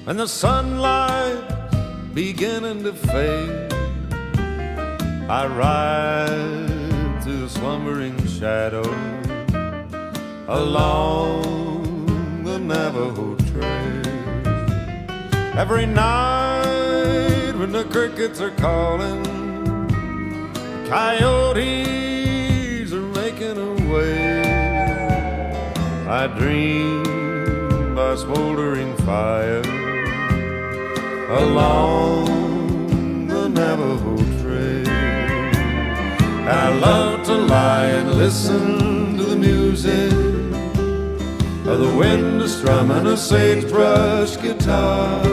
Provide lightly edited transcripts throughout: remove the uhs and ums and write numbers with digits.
and the sunlight beginning to fade, I ride through the slumbering shadows along the Navajo Trail. Every night when the crickets are calling, the coyotes are making a way, I dream by a smoldering fire along the Navajo Trail. And I love to lie and listen to the music of the wind strumming a sagebrush guitar,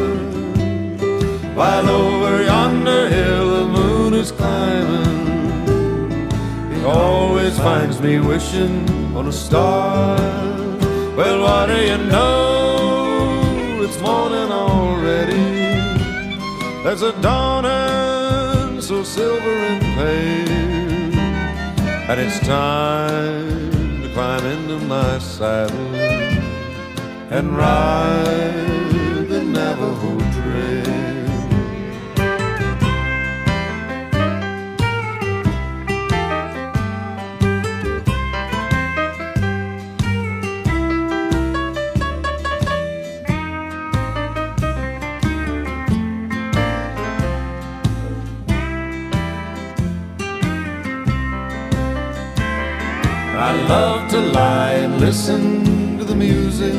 while over yonder hill the moon is climbing. It always finds me wishing on a star. Well, what do you know? It's morning already. There's a dawning so silver and pale, and it's time to climb into my saddle and ride the Navajo Trail. I love to lie and listen to the music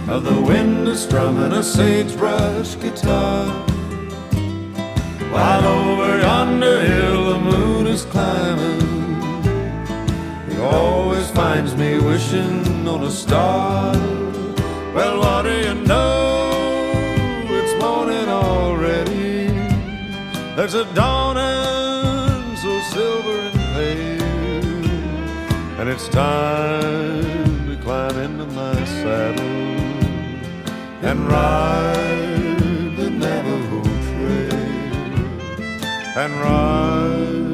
of the wind strumming a sagebrush guitar, while over yonder hill the moon is climbing. He always finds me wishing on a star. Well, what do you know? It's morning already. There's a dawning so silver and pale, and it's time to climb into my saddle and ride the Navajo Trail, and ride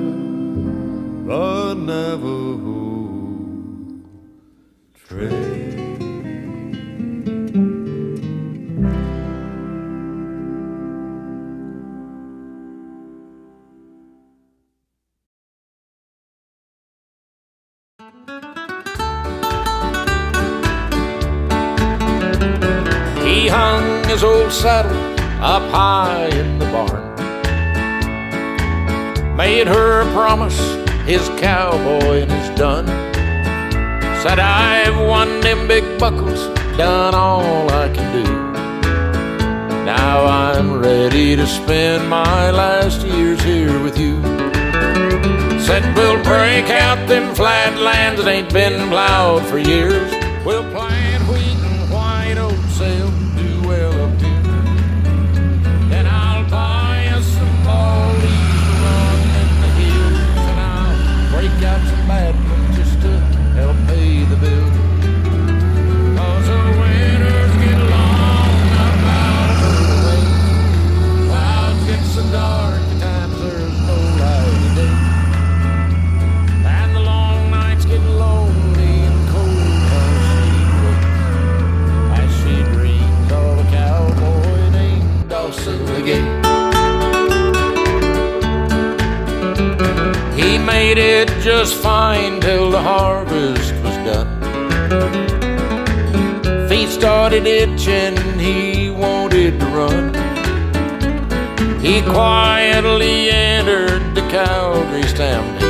the Navajo Trail. He hung his old saddle up high in the barn, made her a promise, his cowboy and his done. Said, I've won them big buckles, done all I can do. Now I'm ready to spend my last years here with you. Said, we'll break out them flatlands that ain't been plowed for years. We'll plant wheat and white oats, they'll do well up here. Then I'll buy us some fall leaves to run in the hills, and I'll break out some bad ones just to help pay the bill. 'Cause the winters get long up out of the way. Clouds get so dark, at times there's no light of day. And the long nights get lonely and cold as she dreams of a cowboy named Dawson again. He made it just fine till the harvest was done. Feet started itching, he wanted to run. He quietly entered the Calgary stampede.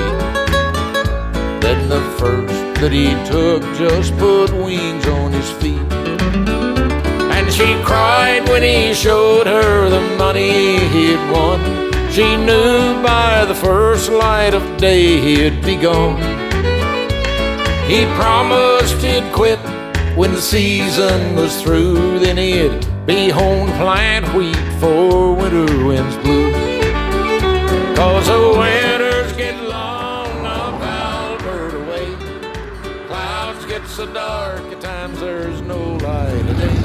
Then the first that he took just put wings on his feet. And she cried when he showed her the money he'd won. She knew by the first light of day he'd be gone. He promised he'd quit when the season was through. Then he'd be home to plant wheat for winter winds blew. 'Cause the winters get long up Alberta way. Clouds get so dark, at times there's no light of day.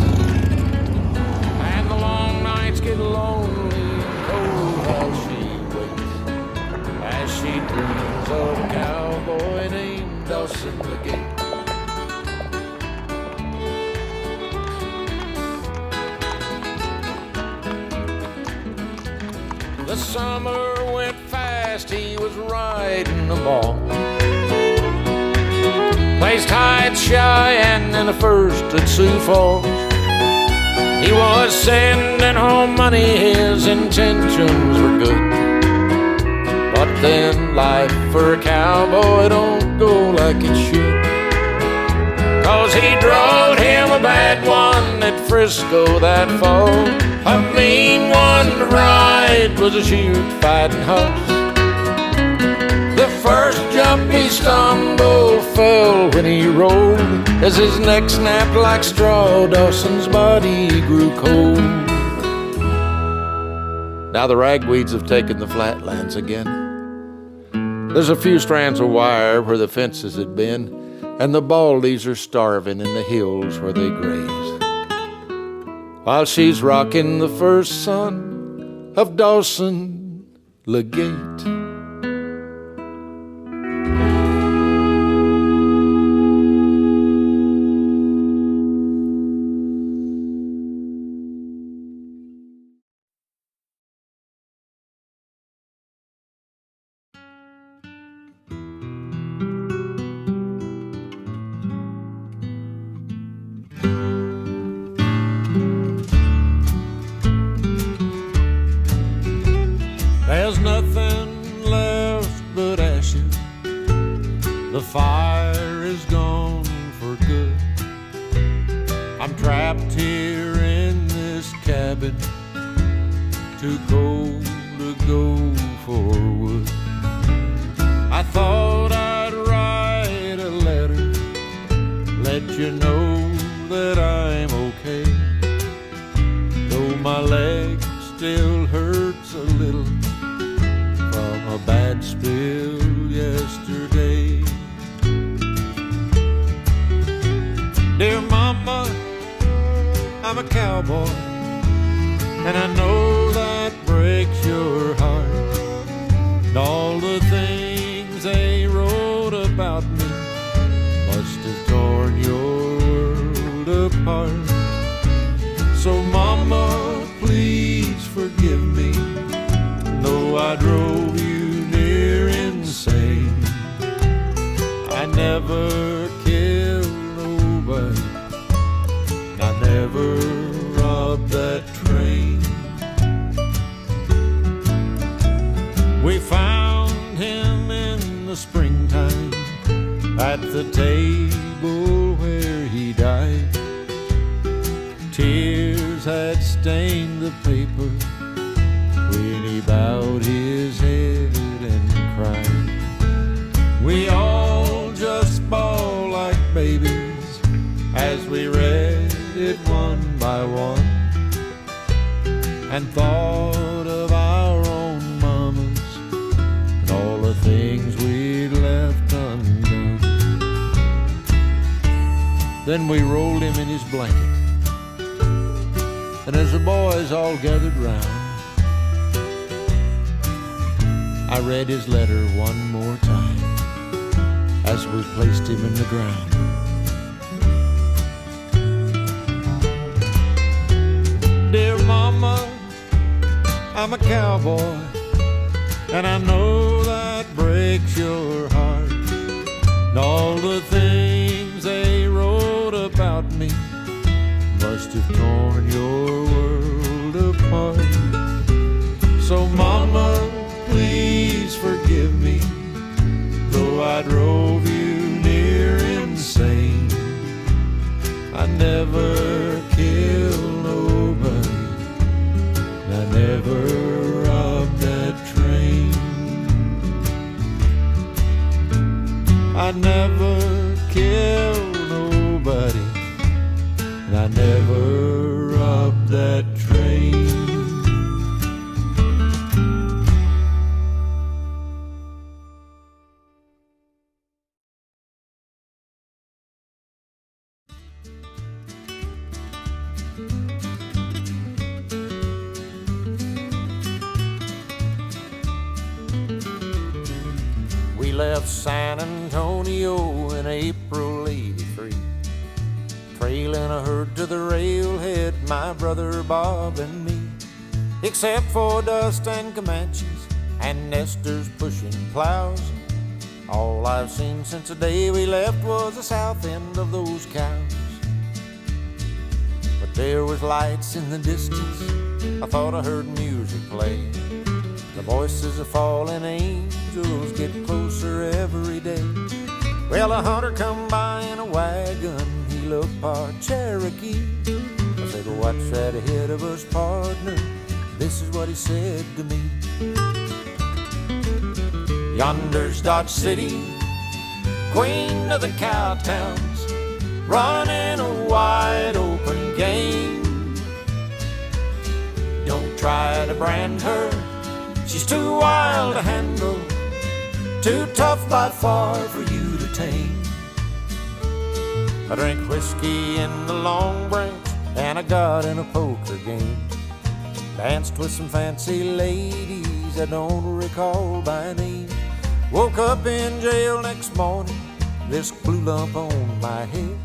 And the long nights get lonely and cold while she waits, as she dreams of a cowboy named Dawson again. The summer went fast, he was riding the ball. Placed high at Cheyenne and the first at Sioux Falls. He was sending home money, his intentions were good. But then life for a cowboy don't go like it should. 'Cause he drove him a bad one at Frisco that fall. A mean one to ride was a shoot fighting horse. The first jump he stumbled, fell when he rolled. As his neck snapped like straw, Dawson's body grew cold. Now the ragweeds have taken the flatlands again. There's a few strands of wire where the fences had been, and the baldies are starving in the hills where they graze, while she's rocking the first son of Dawson Legate. There's nothing left but ashes. The fire is gone for good. I'm trapped here in this cabin, too cold to go for wood. I thought I'd write a letter, let you know that I'm okay, though my leg still hurts a little from a bad spill yesterday. Dear mama, I'm a cowboy, and I know that breaks your heart. And all the things they wrote about me must have torn your world apart. So mama, please forgive me, though I drove you near insane. I never killed nobody, I never robbed that train. We found him in the springtime at the table where he died. Tears had stained the paper when he bowed his head and cried. We all just bawled like babies as we read it one by one, and thought of our own mamas and all the things we'd left undone. Then we rolled him in his blanket, and as the boys all gathered round, I read his letter one more time as we placed him in the ground. Dear mama, I'm a cowboy, and I know that breaks your heart. And all the things they wrote about me must have torn your world apart. So mama, please forgive me, though I drove you near insane. I never killed nobody, I never robbed that train. I never killed nobody, I never robbed that train. We left San Antonio in April '83, trailing a herd to the railhead, my brother Bob and me. except for dust and Comanches and nesters pushing plows. All I've seen since the day we left was the south end of those cows. But there was lights in the distance, I thought I heard music play. The voices of fallen angels get closer every day. Well, a hunter come by in a wagon, he looked part Cherokee. I said, what's that ahead of us, partner? This is what he said to me. Yonder's Dodge City, queen of the cow towns, running a wide open game. Don't try to brand her, she's too wild to handle, too tough by far for you to tame. I drank whiskey in the Long Branch and I got in a poker game. Danced with some fancy ladies I don't recall by name. Woke up in jail next morning, this blue lump on my head,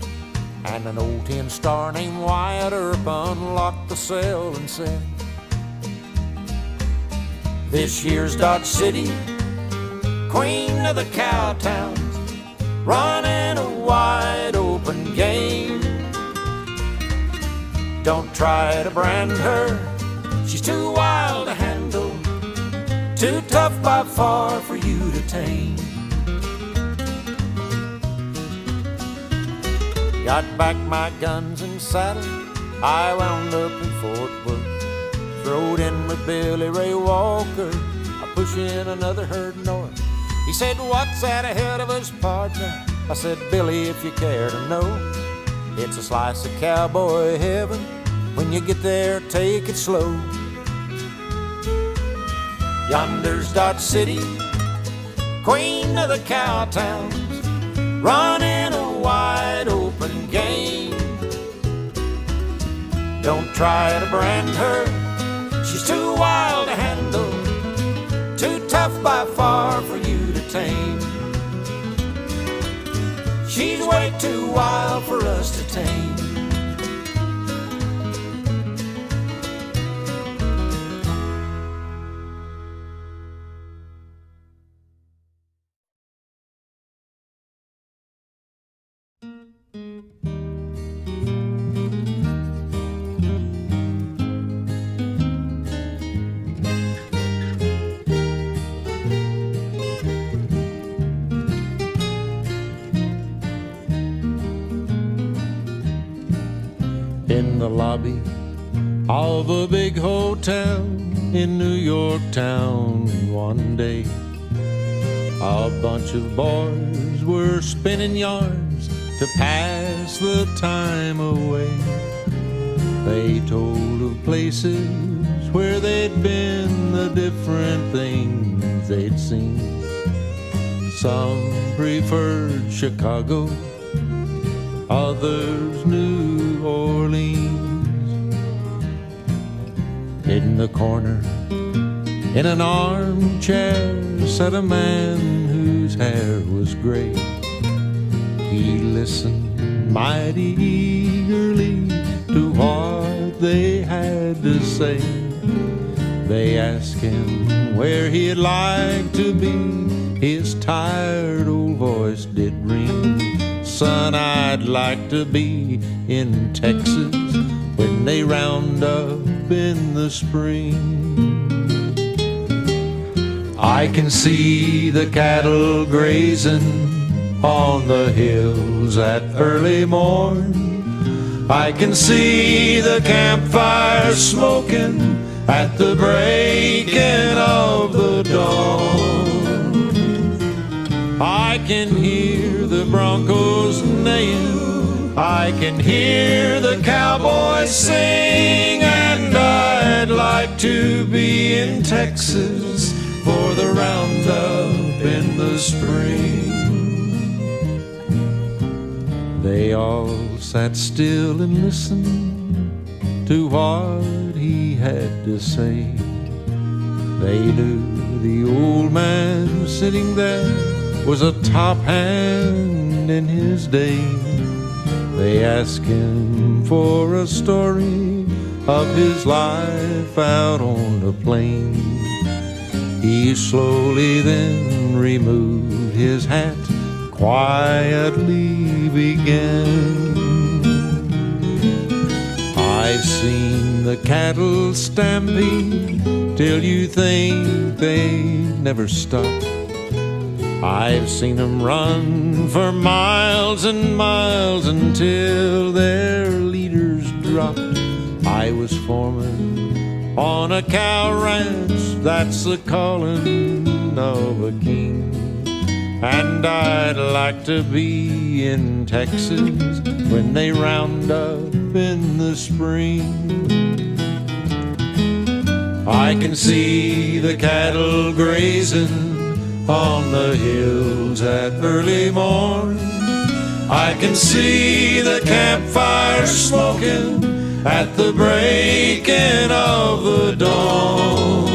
and an old tin star named Wyatt Earp unlocked the cell and said, this here's Dodge City, queen of the cow towns, running a wide open game. Don't try to brand her, she's too wild to handle, too tough by far for you to tame. Got back my guns and saddle, I wound up in Fort Worth. Throwed in with Billy Ray Walker, I push in another herd north. He said, what's that ahead of us, partner? I said, Billy, if you care to know, it's a slice of cowboy heaven. When you get there, take it slow. Yonder's Dodge City, queen of the cow towns, running a wide open game. Don't try to brand her, she's too wild to handle, too tough by far for you to tame. She's way too wild for us to tame. In the lobby of a big hotel in New York town one day, a bunch of boys were spinning yarns to pass the time away. They told of places where they'd been, the different things they'd seen. Some preferred Chicago, others New Orleans. In the corner, in an armchair, sat a man whose hair was gray. He listened mighty eagerly to what they had to say. They asked him where he'd like to be. His tired old voice did ring. Son, I'd like to be in Texas when they round up in the spring. I can see the cattle grazing on the hills at early morn. I can see the campfire smoking at the breaking of the dawn. I can hear the broncos neighing, I can hear the cowboys sing, and I'd like to be in Texas for the roundup in the spring. They all sat still and listened to what he had to say. They knew the old man sitting there was a top hand in his day. They asked him for a story of his life out on the plain. He slowly then removed his hat, quietly began. I've seen the cattle stampede till you think they never stop. I've seen them run for miles and miles until their leaders dropped. I was foreman on a cow ranch, that's the calling of a king. And I'd like to be in Texas when they round up in the spring. I can see the cattle grazing on the hills at early morn. I can see the campfire smoking at the breaking of the dawn.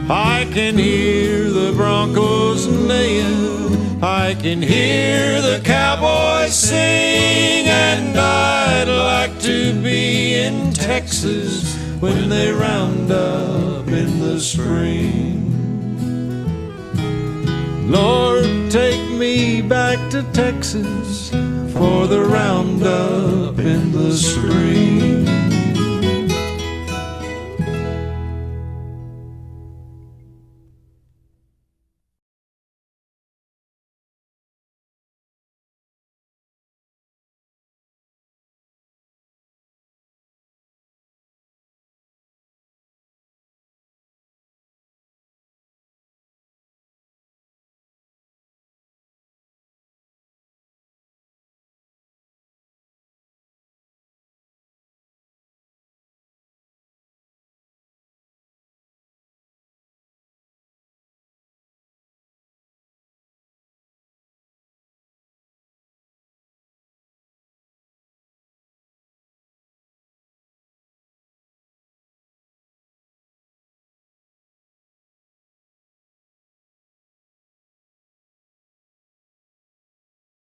I can hear the broncos neighing, I can hear the cowboys sing, and I'd like to be in Texas when they round up in the spring. Lord, take me back to Texas for the roundup in the spring.